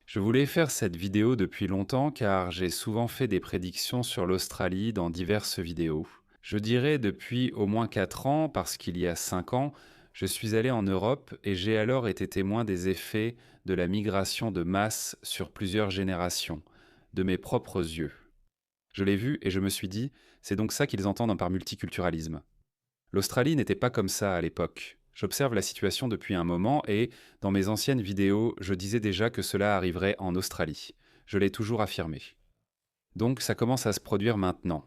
Je voulais faire cette vidéo depuis longtemps car j'ai souvent fait des prédictions sur l'Australie dans diverses vidéos. Je dirais depuis au moins 4 ans parce qu'il y a 5 ans, je suis allé en Europe et j'ai alors été témoin des effets de la migration de masse sur plusieurs générations, de mes propres yeux. Je l'ai vu et je me suis dit, c'est donc ça qu'ils entendent par multiculturalisme. L'Australie n'était pas comme ça à l'époque. J'observe la situation depuis un moment et, dans mes anciennes vidéos, je disais déjà que cela arriverait en Australie. Je l'ai toujours affirmé. Donc ça commence à se produire maintenant.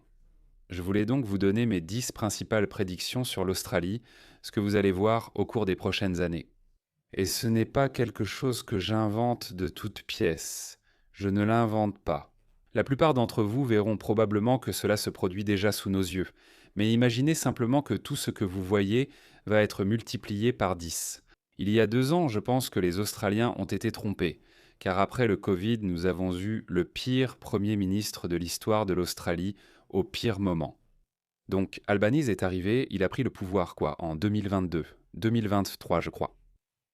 Je voulais donc vous donner mes 10 principales prédictions sur l'Australie, ce que vous allez voir au cours des prochaines années. Et ce n'est pas quelque chose que j'invente de toutes pièces. Je ne l'invente pas. La plupart d'entre vous verront probablement que cela se produit déjà sous nos yeux, mais imaginez simplement que tout ce que vous voyez va être multiplié par 10. Il y a 2 ans, je pense que les Australiens ont été trompés, car après le Covid, nous avons eu le pire Premier ministre de l'histoire de l'Australie au pire moment. Donc Albanese est arrivé, il a pris le pouvoir en 2022, 2023 je crois.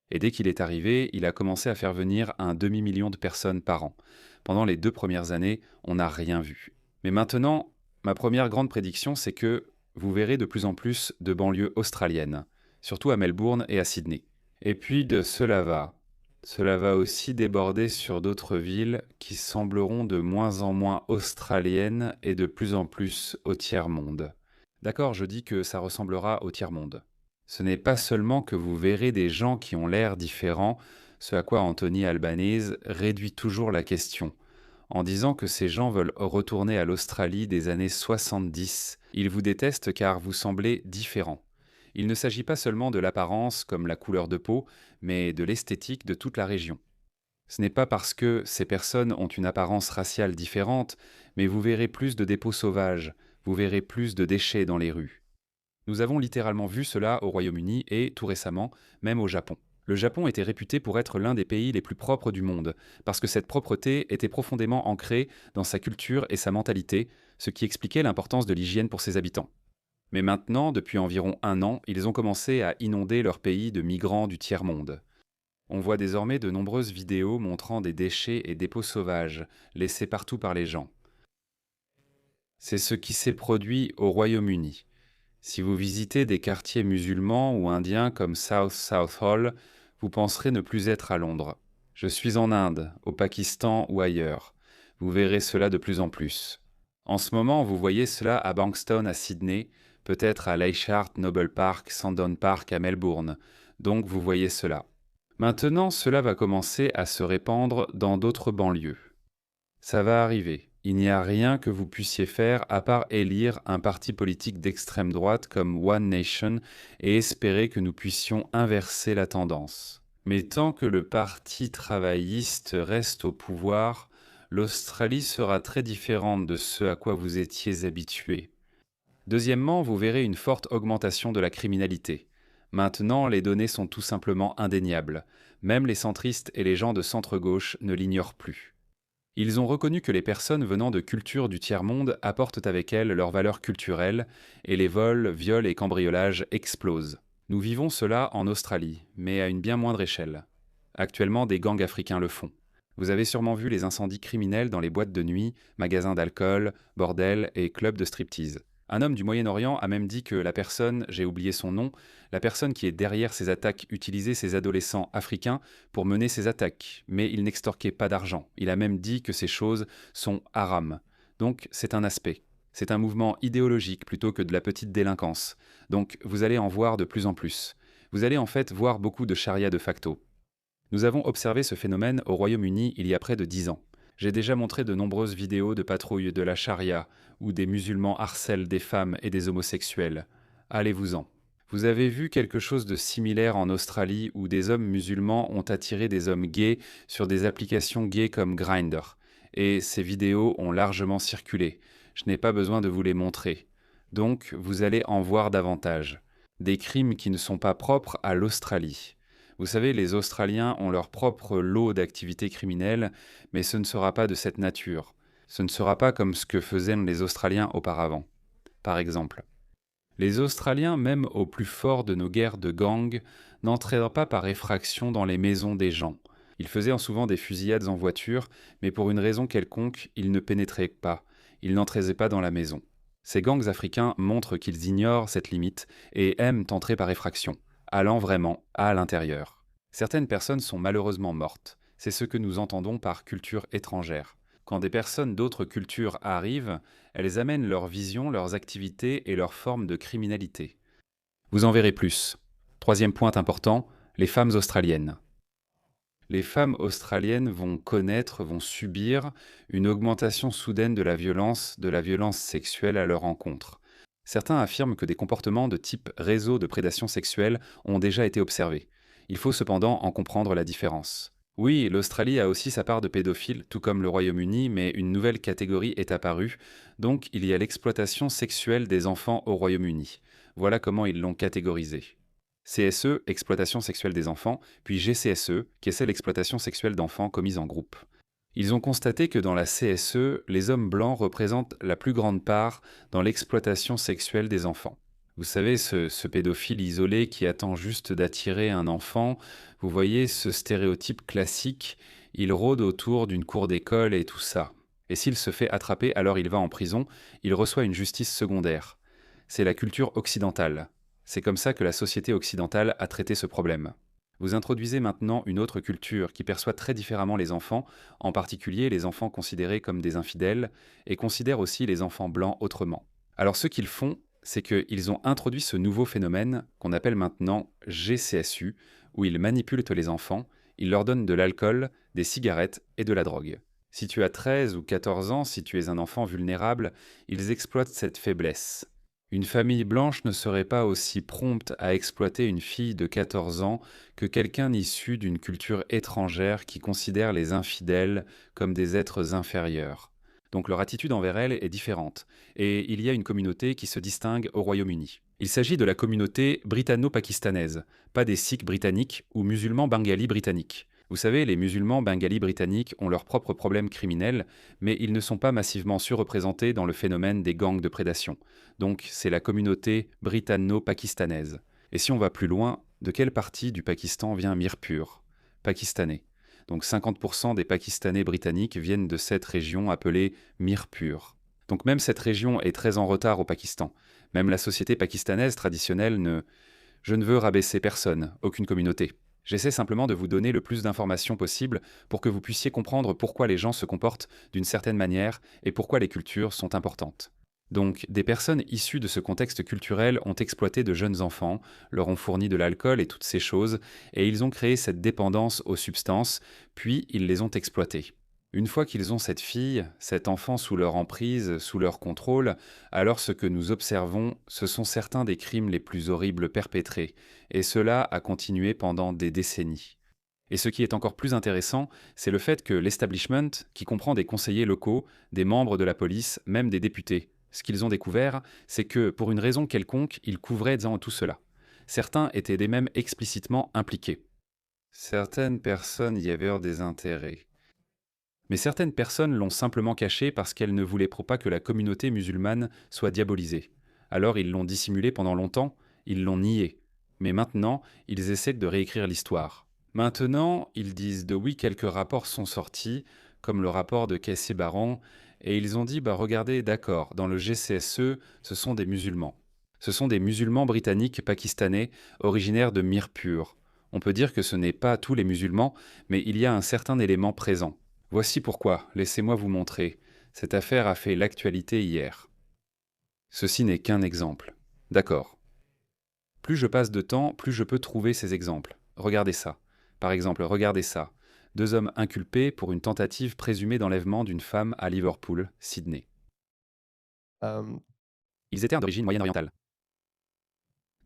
Et dès qu'il est arrivé, il a commencé à faire venir un demi-million de personnes par an. Pendant les 2 premières années, on n'a rien vu. Mais maintenant, ma première grande prédiction, c'est que vous verrez de plus en plus de banlieues australiennes, surtout à Melbourne et à Sydney. Et puis cela va aussi déborder sur d'autres villes qui sembleront de moins en moins australiennes et de plus en plus au tiers-monde. D'accord, je dis que ça ressemblera au tiers-monde. Ce n'est pas seulement que vous verrez des gens qui ont l'air différents, ce à quoi Anthony Albanese réduit toujours la question, en disant que ces gens veulent retourner à l'Australie des années 70. Ils vous détestent car vous semblez différents. Il ne s'agit pas seulement de l'apparence comme la couleur de peau, mais de l'esthétique de toute la région. Ce n'est pas parce que ces personnes ont une apparence raciale différente, mais vous verrez plus de dépôts sauvages, vous verrez plus de déchets dans les rues. Nous avons littéralement vu cela au Royaume-Uni et, tout récemment, même au Japon. Le Japon était réputé pour être l'un des pays les plus propres du monde, parce que cette propreté était profondément ancrée dans sa culture et sa mentalité, ce qui expliquait l'importance de l'hygiène pour ses habitants. Mais maintenant, depuis environ 1 an, ils ont commencé à inonder leur pays de migrants du tiers-monde. On voit désormais de nombreuses vidéos montrant des déchets et dépôts sauvages, laissés partout par les gens. C'est ce qui s'est produit au Royaume-Uni. Si vous visitez des quartiers musulmans ou indiens comme South Southall, vous penserez ne plus être à Londres. Je suis en Inde, au Pakistan ou ailleurs. Vous verrez cela de plus en plus. En ce moment, vous voyez cela à Bankstown à Sydney, peut-être à Leichhardt Noble Park, Sandon Park à Melbourne. Donc vous voyez cela. Maintenant, cela va commencer à se répandre dans d'autres banlieues. Ça va arriver. Il n'y a rien que vous puissiez faire à part élire un parti politique d'extrême droite comme One Nation et espérer que nous puissions inverser la tendance. Mais tant que le parti travailliste reste au pouvoir, l'Australie sera très différente de ce à quoi vous étiez habitués. Deuxièmement, vous verrez une forte augmentation de la criminalité. Maintenant, les données sont tout simplement indéniables. Même les centristes et les gens de centre-gauche ne l'ignorent plus. Ils ont reconnu que les personnes venant de cultures du tiers-monde apportent avec elles leurs valeurs culturelles, et les vols, viols et cambriolages explosent. Nous vivons cela en Australie, mais à une bien moindre échelle. Actuellement, des gangs africains le font. Vous avez sûrement vu les incendies criminels dans les boîtes de nuit, magasins d'alcool, bordels et clubs de striptease. Un homme du Moyen-Orient a même dit que la personne, j'ai oublié son nom, la personne qui est derrière ces attaques utilisait ces adolescents africains pour mener ces attaques, mais il n'extorquait pas d'argent. Il a même dit que ces choses sont haram. Donc c'est un aspect. C'est un mouvement idéologique plutôt que de la petite délinquance. Donc vous allez en voir de plus en plus. Vous allez en fait voir beaucoup de charia de facto. Nous avons observé ce phénomène au Royaume-Uni il y a près de 10 ans. J'ai déjà montré de nombreuses vidéos de patrouilles de la charia, où des musulmans harcèlent des femmes et des homosexuels. Allez-vous-en. Vous avez vu quelque chose de similaire en Australie où des hommes musulmans ont attiré des hommes gays sur des applications gays comme Grindr. Et ces vidéos ont largement circulé. Je n'ai pas besoin de vous les montrer. Donc, vous allez en voir davantage. Des crimes qui ne sont pas propres à l'Australie. Vous savez, les Australiens ont leur propre lot d'activités criminelles, mais ce ne sera pas de cette nature. Ce ne sera pas comme ce que faisaient les Australiens auparavant. Par exemple, les Australiens, même au plus fort de nos guerres de gangs, n'entrèrent pas par effraction dans les maisons des gens. Ils faisaient souvent des fusillades en voiture, mais pour une raison quelconque, ils ne pénétraient pas, ils n'entraient pas dans la maison. Ces gangs africains montrent qu'ils ignorent cette limite et aiment entrer par effraction, allant vraiment à l'intérieur. Certaines personnes sont malheureusement mortes. C'est ce que nous entendons par culture étrangère. Quand des personnes d'autres cultures arrivent, elles amènent leur vision, leurs activités et leurs formes de criminalité. Vous en verrez plus. Troisième point important, les femmes australiennes. Les femmes australiennes vont connaître, vont subir une augmentation soudaine de la violence sexuelle à leur encontre. Certains affirment que des comportements de type réseau de prédation sexuelle ont déjà été observés. Il faut cependant en comprendre la différence. Oui, l'Australie a aussi sa part de pédophiles, tout comme le Royaume-Uni, mais une nouvelle catégorie est apparue, donc il y a l'exploitation sexuelle des enfants au Royaume-Uni. Voilà comment ils l'ont catégorisé. CSE, exploitation sexuelle des enfants, puis GCSE, qui essaie l'exploitation sexuelle d'enfants commise en groupe. Ils ont constaté que dans la CSE, les hommes blancs représentent la plus grande part dans l'exploitation sexuelle des enfants. Vous savez, ce pédophile isolé qui attend juste d'attirer un enfant, vous voyez ce stéréotype classique, il rôde autour d'une cour d'école et tout ça. Et s'il se fait attraper, alors il va en prison, il reçoit une justice secondaire. C'est la culture occidentale. C'est comme ça que la société occidentale a traité ce problème. Vous introduisez maintenant une autre culture qui perçoit très différemment les enfants, en particulier les enfants considérés comme des infidèles, et considère aussi les enfants blancs autrement. Alors ce qu'ils font, c'est qu'ils ont introduit ce nouveau phénomène qu'on appelle maintenant GCSU, où ils manipulent les enfants, ils leur donnent de l'alcool, des cigarettes et de la drogue. Si tu as 13 ou 14 ans, si tu es un enfant vulnérable, ils exploitent cette faiblesse. Une famille blanche ne serait pas aussi prompte à exploiter une fille de 14 ans que quelqu'un issu d'une culture étrangère qui considère les infidèles comme des êtres inférieurs. Donc leur attitude envers elle est différente, et il y a une communauté qui se distingue au Royaume-Uni. Il s'agit de la communauté britanno-pakistanaise, pas des Sikhs britanniques ou musulmans bengalis britanniques. Vous savez, les musulmans bengalis britanniques ont leurs propres problèmes criminels, mais ils ne sont pas massivement surreprésentés dans le phénomène des gangs de prédation. Donc c'est la communauté britanno-pakistanaise. Et si on va plus loin, de quelle partie du Pakistan vient Mirpur? Pakistanais. Donc 50% des Pakistanais britanniques viennent de cette région appelée Mirpur. Donc même cette région est très en retard au Pakistan. Même la société pakistanaise traditionnelle ne... Je ne veux rabaisser personne, aucune communauté. J'essaie simplement de vous donner le plus d'informations possible pour que vous puissiez comprendre pourquoi les gens se comportent d'une certaine manière et pourquoi les cultures sont importantes. Donc, des personnes issues de ce contexte culturel ont exploité de jeunes enfants, leur ont fourni de l'alcool et toutes ces choses, et ils ont créé cette dépendance aux substances, puis ils les ont exploitées. Une fois qu'ils ont cette fille, cet enfant sous leur emprise, sous leur contrôle, alors ce que nous observons, ce sont certains des crimes les plus horribles perpétrés, et cela a continué pendant des décennies. Et ce qui est encore plus intéressant, c'est le fait que l'establishment, qui comprend des conseillers locaux, des membres de la police, même des députés, ce qu'ils ont découvert, c'est que, pour une raison quelconque, ils couvraient dans tout cela. Certains étaient même explicitement impliqués. Certaines personnes y avaient des intérêts. Mais certaines personnes l'ont simplement caché parce qu'elles ne voulaient pas que la communauté musulmane soit diabolisée. Alors ils l'ont dissimulé pendant longtemps, ils l'ont nié. Mais maintenant, ils essaient de réécrire l'histoire. Maintenant, ils disent de oui, quelques rapports sont sortis, comme le rapport de Casey Baron, et ils ont dit, regardez, d'accord, dans le GCSE, ce sont des musulmans. Ce sont des musulmans britanniques pakistanais, originaires de Mirpur. On peut dire que ce n'est pas tous les musulmans, mais il y a un certain élément présent. Voici pourquoi, laissez-moi vous montrer. Cette affaire a fait l'actualité hier. Ceci n'est qu'un exemple. D'accord. Plus je passe de temps, plus je peux trouver ces exemples. Regardez ça. Par exemple, regardez ça. 2 hommes inculpés pour une tentative présumée d'enlèvement d'une femme à Liverpool, Sydney. Euh, Ils étaient d'origine moyen-orientale.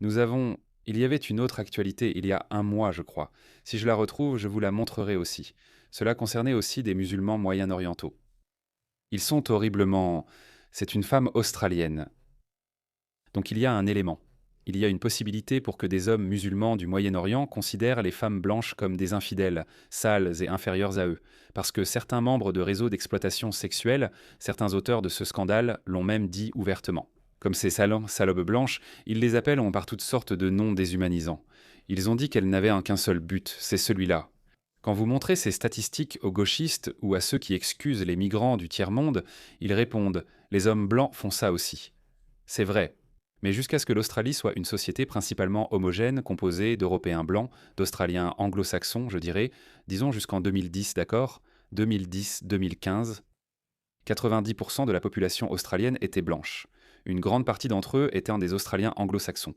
Il y avait une autre actualité il y a 1 mois, je crois. Si je la retrouve, je vous la montrerai aussi. Cela concernait aussi des musulmans moyen-orientaux. Ils sont horriblement... C'est une femme australienne. Donc il y a un élément. Il y a une possibilité pour que des hommes musulmans du Moyen-Orient considèrent les femmes blanches comme des infidèles, sales et inférieures à eux, parce que certains membres de réseaux d'exploitation sexuelle, certains auteurs de ce scandale l'ont même dit ouvertement. Comme ces salopes blanches, ils les appellent par toutes sortes de noms déshumanisants. Ils ont dit qu'elles n'avaient qu'un seul but, c'est celui-là. Quand vous montrez ces statistiques aux gauchistes ou à ceux qui excusent les migrants du tiers-monde, ils répondent: les hommes blancs font ça aussi. C'est vrai. Mais jusqu'à ce que l'Australie soit une société principalement homogène, composée d'Européens blancs, d'Australiens anglo-saxons, je dirais, disons jusqu'en 2010, d'accord? 2010-2015, 90% de la population australienne était blanche. Une grande partie d'entre eux étaient des Australiens anglo-saxons.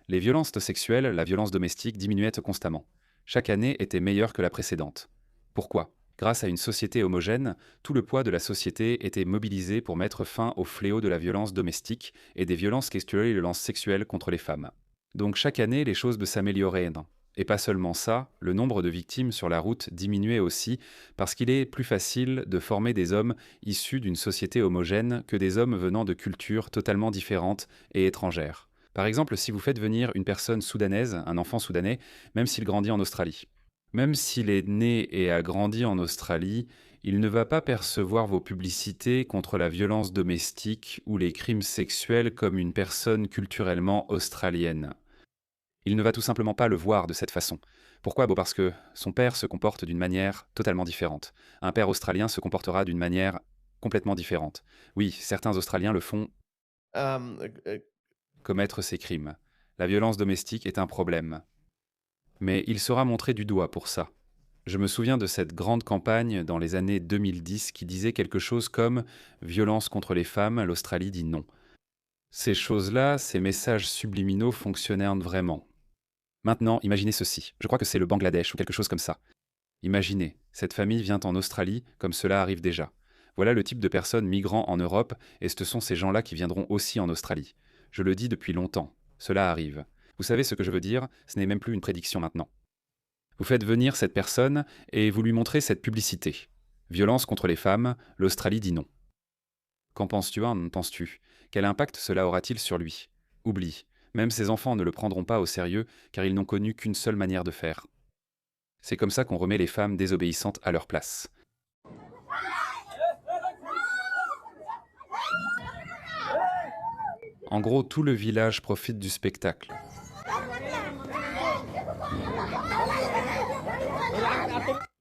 Les violences sexuelles, la violence domestique diminuaient constamment. Chaque année était meilleure que la précédente. Pourquoi? Grâce à une société homogène, tout le poids de la société était mobilisé pour mettre fin au fléau de la violence domestique et des violences sexuelles et violences sexuelles contre les femmes. Donc chaque année, les choses s'amélioraient. Et pas seulement ça, le nombre de victimes sur la route diminuait aussi parce qu'il est plus facile de former des hommes issus d'une société homogène que des hommes venant de cultures totalement différentes et étrangères. Par exemple, si vous faites venir une personne soudanaise, un enfant soudanais, même s'il grandit en Australie. Même s'il est né et a grandi en Australie, il ne va pas percevoir vos publicités contre la violence domestique ou les crimes sexuels comme une personne culturellement australienne. Il ne va tout simplement pas le voir de cette façon. Pourquoi? Parce que son père se comporte d'une manière totalement différente. Un père australien se comportera d'une manière complètement différente. Oui, certains Australiens le font Um, uh, commettre ces crimes. La violence domestique est un problème. Mais il sera montré du doigt pour ça. Je me souviens de cette grande campagne dans les années 2010 qui disait quelque chose comme «Violence contre les femmes, l'Australie dit non». Ces choses-là, ces messages subliminaux fonctionnèrent vraiment. Maintenant, imaginez ceci. Je crois que c'est le Bangladesh ou quelque chose comme ça. Imaginez, cette famille vient en Australie comme cela arrive déjà. Voilà le type de personnes migrants en Europe et ce sont ces gens-là qui viendront aussi en Australie. Je le dis depuis longtemps. Cela arrive. Vous savez ce que je veux dire? Ce n'est même plus une prédiction maintenant. Vous faites venir cette personne et vous lui montrez cette publicité. Violence contre les femmes, l'Australie dit non. Qu'en penses-tu, penses-tu? Quel impact cela aura-t-il sur lui? Oublie. Même ses enfants ne le prendront pas au sérieux car ils n'ont connu qu'une seule manière de faire. C'est comme ça qu'on remet les femmes désobéissantes à leur place. En gros, tout le village profite du spectacle.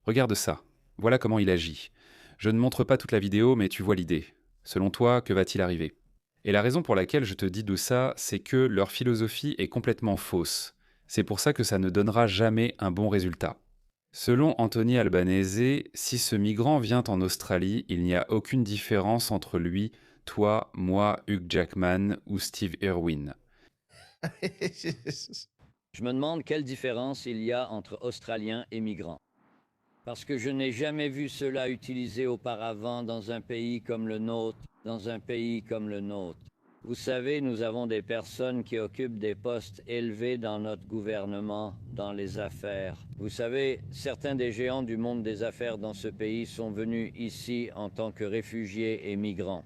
Regarde ça. Voilà comment il agit. Je ne montre pas toute la vidéo, mais tu vois l'idée. Selon toi, que va-t-il arriver? Et la raison pour laquelle je te dis de ça, c'est que leur philosophie est complètement fausse. C'est pour ça que ça ne donnera jamais un bon résultat. Selon Anthony Albanese, si ce migrant vient en Australie, il n'y a aucune différence entre lui, toi, moi, Hugh Jackman ou Steve Irwin. Je me demande quelle différence il y a entre Australiens et migrants. Parce que je n'ai jamais vu cela utilisé auparavant dans un pays comme le nôtre, Vous savez, nous avons des personnes qui occupent des postes élevés dans notre gouvernement, dans les affaires. Vous savez, certains des géants du monde des affaires dans ce pays sont venus ici en tant que réfugiés et migrants.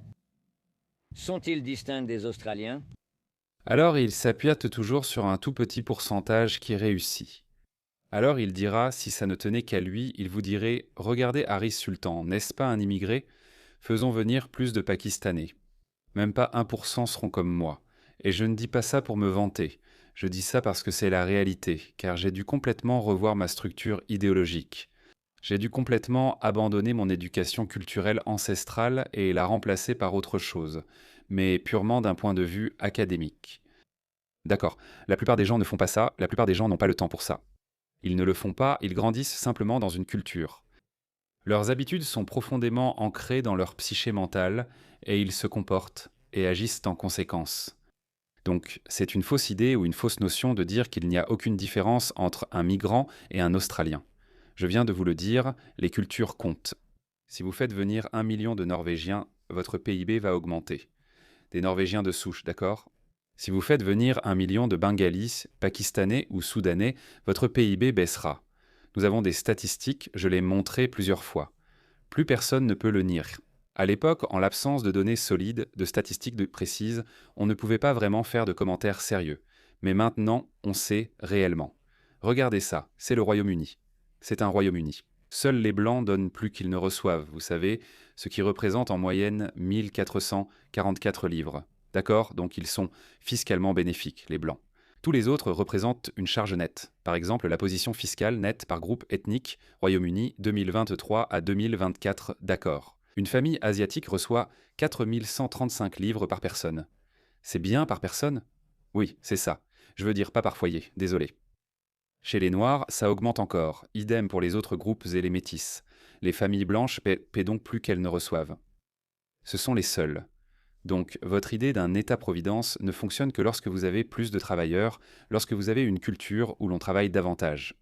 Sont-ils distincts des Australiens? Alors il s'appuie toujours sur un tout petit pourcentage qui réussit. Alors il dira, si ça ne tenait qu'à lui, il vous dirait: regardez Harris Sultan, n'est-ce pas un immigré? Faisons venir plus de Pakistanais. Même pas 1% seront comme moi. Et je ne dis pas ça pour me vanter. Je dis ça parce que c'est la réalité, car j'ai dû complètement revoir ma structure idéologique. J'ai dû complètement abandonner mon éducation culturelle ancestrale et la remplacer par autre chose, mais purement d'un point de vue académique. D'accord, la plupart des gens ne font pas ça, la plupart des gens n'ont pas le temps pour ça. Ils ne le font pas, ils grandissent simplement dans une culture. Leurs habitudes sont profondément ancrées dans leur psyché mentale et ils se comportent et agissent en conséquence. Donc c'est une fausse idée ou une fausse notion de dire qu'il n'y a aucune différence entre un migrant et un Australien. Je viens de vous le dire, les cultures comptent. Si vous faites venir 1 million de Norvégiens, votre PIB va augmenter. Des Norvégiens de souche, d'accord? Si vous faites venir 1 million de Bengalis, Pakistanais ou Soudanais, votre PIB baissera. Nous avons des statistiques, je l'ai montré plusieurs fois. Plus personne ne peut le nier. À l'époque, en l'absence de données solides, de statistiques précises, on ne pouvait pas vraiment faire de commentaires sérieux. Mais maintenant, on sait réellement. Regardez ça, c'est le Royaume-Uni. C'est un Royaume-Uni. Seuls les Blancs donnent plus qu'ils ne reçoivent, vous savez, ce qui représente en moyenne 1444 livres. D'accord? Donc ils sont fiscalement bénéfiques, les Blancs. Tous les autres représentent une charge nette. Par exemple, la position fiscale nette par groupe ethnique, Royaume-Uni 2023 à 2024, d'accord. Une famille asiatique reçoit 4 135 livres par personne. C'est bien par personne? Oui, c'est ça. Je veux dire pas par foyer, désolé. Chez les Noirs, ça augmente encore. Idem pour les autres groupes et les métis. Les familles blanches paient donc plus qu'elles ne reçoivent. Ce sont les seuls. Donc, votre idée d'un État-providence ne fonctionne que lorsque vous avez plus de travailleurs, lorsque vous avez une culture où l'on travaille davantage.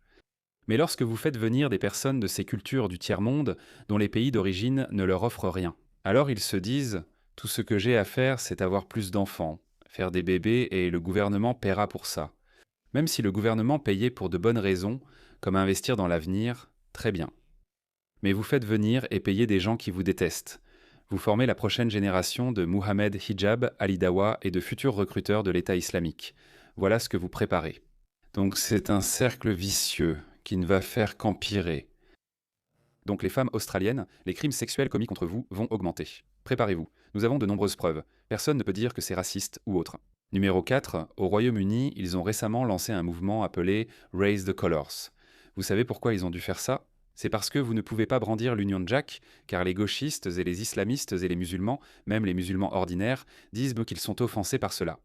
Mais lorsque vous faites venir des personnes de ces cultures du tiers-monde dont les pays d'origine ne leur offrent rien, alors ils se disent « tout ce que j'ai à faire, c'est avoir plus d'enfants, faire des bébés et le gouvernement paiera pour ça ». Même si le gouvernement payait pour de bonnes raisons, comme investir dans l'avenir, très bien. Mais vous faites venir et payer des gens qui vous détestent. Vous formez la prochaine génération de Mohamed Hijab, Ali Dawa et de futurs recruteurs de l'État islamique. Voilà ce que vous préparez. Donc c'est un cercle vicieux qui ne va faire qu'empirer. Donc les femmes australiennes, les crimes sexuels commis contre vous vont augmenter. Préparez-vous, nous avons de nombreuses preuves. Personne ne peut dire que c'est raciste ou autre. Numéro 4, au Royaume-Uni, ils ont récemment lancé un mouvement appelé Raise the Colours. Vous savez pourquoi ils ont dû faire ça? C'est parce que vous ne pouvez pas brandir l'Union Jack, car les gauchistes et les islamistes et les musulmans, même les musulmans ordinaires, disent qu'ils sont offensés par cela.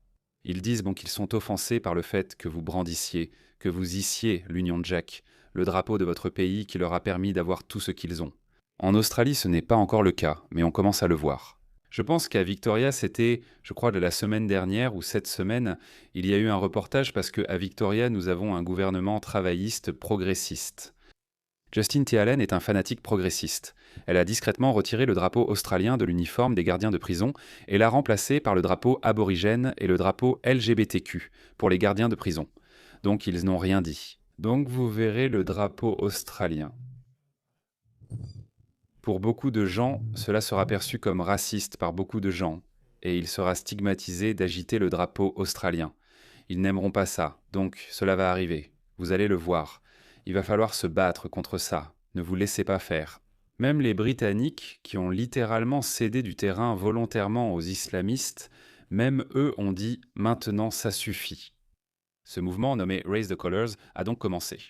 Ils disent qu'ils sont offensés par le fait que vous brandissiez, que vous hissiez l'Union Jack, le drapeau de votre pays qui leur a permis d'avoir tout ce qu'ils ont. En Australie, ce n'est pas encore le cas, mais on commence à le voir. Je pense qu'à Victoria, c'était, je crois, de la semaine dernière ou cette semaine, il y a eu un reportage parce qu'à Victoria, nous avons un gouvernement travailliste progressiste. Justine T. Allen est un fanatique progressiste. Elle a discrètement retiré le drapeau australien de l'uniforme des gardiens de prison et l'a remplacé par le drapeau aborigène et le drapeau LGBTQ pour les gardiens de prison. Donc ils n'ont rien dit. Donc vous verrez le drapeau australien. Pour beaucoup de gens, cela sera perçu comme raciste par beaucoup de gens, et il sera stigmatisé d'agiter le drapeau australien. Ils n'aimeront pas ça, donc cela va arriver. Vous allez le voir. Il va falloir se battre contre ça. Ne vous laissez pas faire. Même les Britanniques, qui ont littéralement cédé du terrain volontairement aux islamistes, même eux ont dit « maintenant ça suffit ». Ce mouvement nommé Raise the Colours a donc commencé.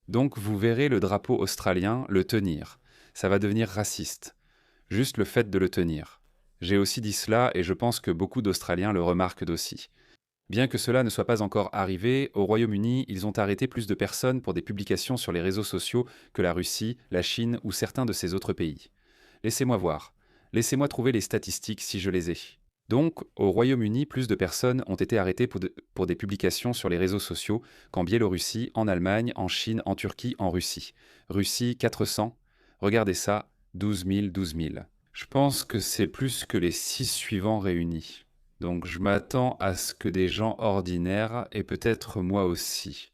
Donc vous verrez le drapeau australien le tenir. Ça va devenir raciste. Juste le fait de le tenir. J'ai aussi dit cela et je pense que beaucoup d'Australiens le remarquent aussi. Bien que cela ne soit pas encore arrivé, au Royaume-Uni, ils ont arrêté plus de personnes pour des publications sur les réseaux sociaux que la Russie, la Chine ou certains de ces autres pays. Laissez-moi voir. Laissez-moi trouver les statistiques si je les ai. Donc, au Royaume-Uni, plus de personnes ont été arrêtées pour des publications sur les réseaux sociaux qu'en Biélorussie, en Allemagne, en Chine, en Turquie, en Russie. Russie, 400. Regardez ça, 12 000, 12 000. Je pense que c'est plus que les 6 suivants réunis. Donc je m'attends à ce que des gens ordinaires, et peut-être moi aussi.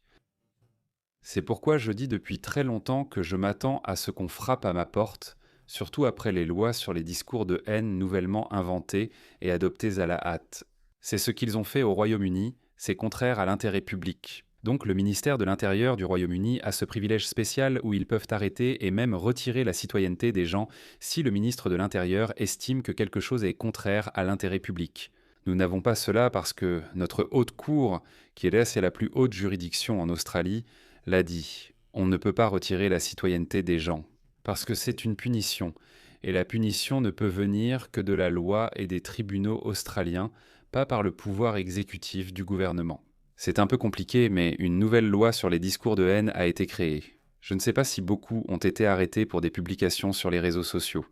C'est pourquoi je dis depuis très longtemps que je m'attends à ce qu'on frappe à ma porte, surtout après les lois sur les discours de haine nouvellement inventés et adoptés à la hâte. C'est ce qu'ils ont fait au Royaume-Uni, c'est contraire à l'intérêt public. Donc le ministère de l'Intérieur du Royaume-Uni a ce privilège spécial où ils peuvent arrêter et même retirer la citoyenneté des gens si le ministre de l'Intérieur estime que quelque chose est contraire à l'intérêt public. Nous n'avons pas cela parce que notre haute cour, qui est la plus haute juridiction en Australie, l'a dit. On ne peut pas retirer la citoyenneté des gens, parce que c'est une punition, et la punition ne peut venir que de la loi et des tribunaux australiens, pas par le pouvoir exécutif du gouvernement. C'est un peu compliqué, mais une nouvelle loi sur les discours de haine a été créée. Je ne sais pas si beaucoup ont été arrêtés pour des publications sur les réseaux sociaux.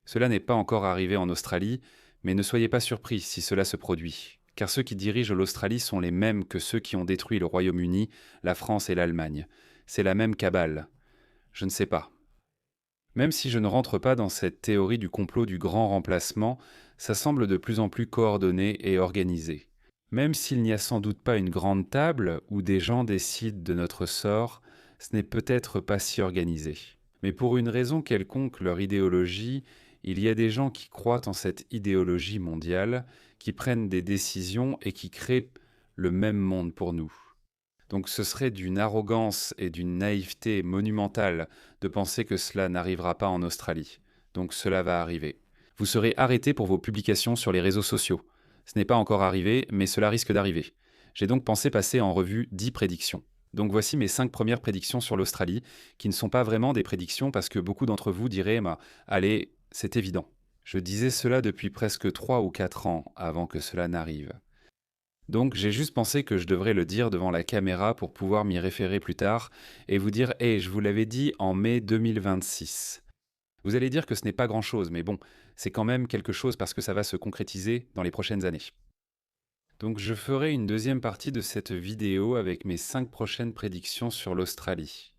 Cela n'est pas encore arrivé en Australie, mais ne soyez pas surpris si cela se produit, car ceux qui dirigent l'Australie sont les mêmes que ceux qui ont détruit le Royaume-Uni, la France et l'Allemagne. C'est la même cabale. Je ne sais pas. Même si je ne rentre pas dans cette théorie du complot du grand remplacement, ça semble de plus en plus coordonné et organisé. Même s'il n'y a sans doute pas une grande table où des gens décident de notre sort, ce n'est peut-être pas si organisé. Mais pour une raison quelconque, leur idéologie, il y a des gens qui croient en cette idéologie mondiale, qui prennent des décisions et qui créent le même monde pour nous. Donc ce serait d'une arrogance et d'une naïveté monumentale de penser que cela n'arrivera pas en Australie. Donc cela va arriver. Vous serez arrêté pour vos publications sur les réseaux sociaux. Ce n'est pas encore arrivé, mais cela risque d'arriver. J'ai donc pensé passer en revue 10 prédictions. Donc voici mes 5 premières prédictions sur l'Australie, qui ne sont pas vraiment des prédictions parce que beaucoup d'entre vous diraient bah, allez, c'est évident. Je disais cela depuis presque 3 ou 4 ans avant que cela n'arrive. Donc j'ai juste pensé que je devrais le dire devant la caméra pour pouvoir m'y référer plus tard et vous dire hé, je vous l'avais dit en mai 2026. Vous allez dire que ce n'est pas grand-chose, mais bon, c'est quand même quelque chose parce que ça va se concrétiser dans les prochaines années. Donc je ferai une deuxième partie de cette vidéo avec mes 5 prochaines prédictions sur l'Australie.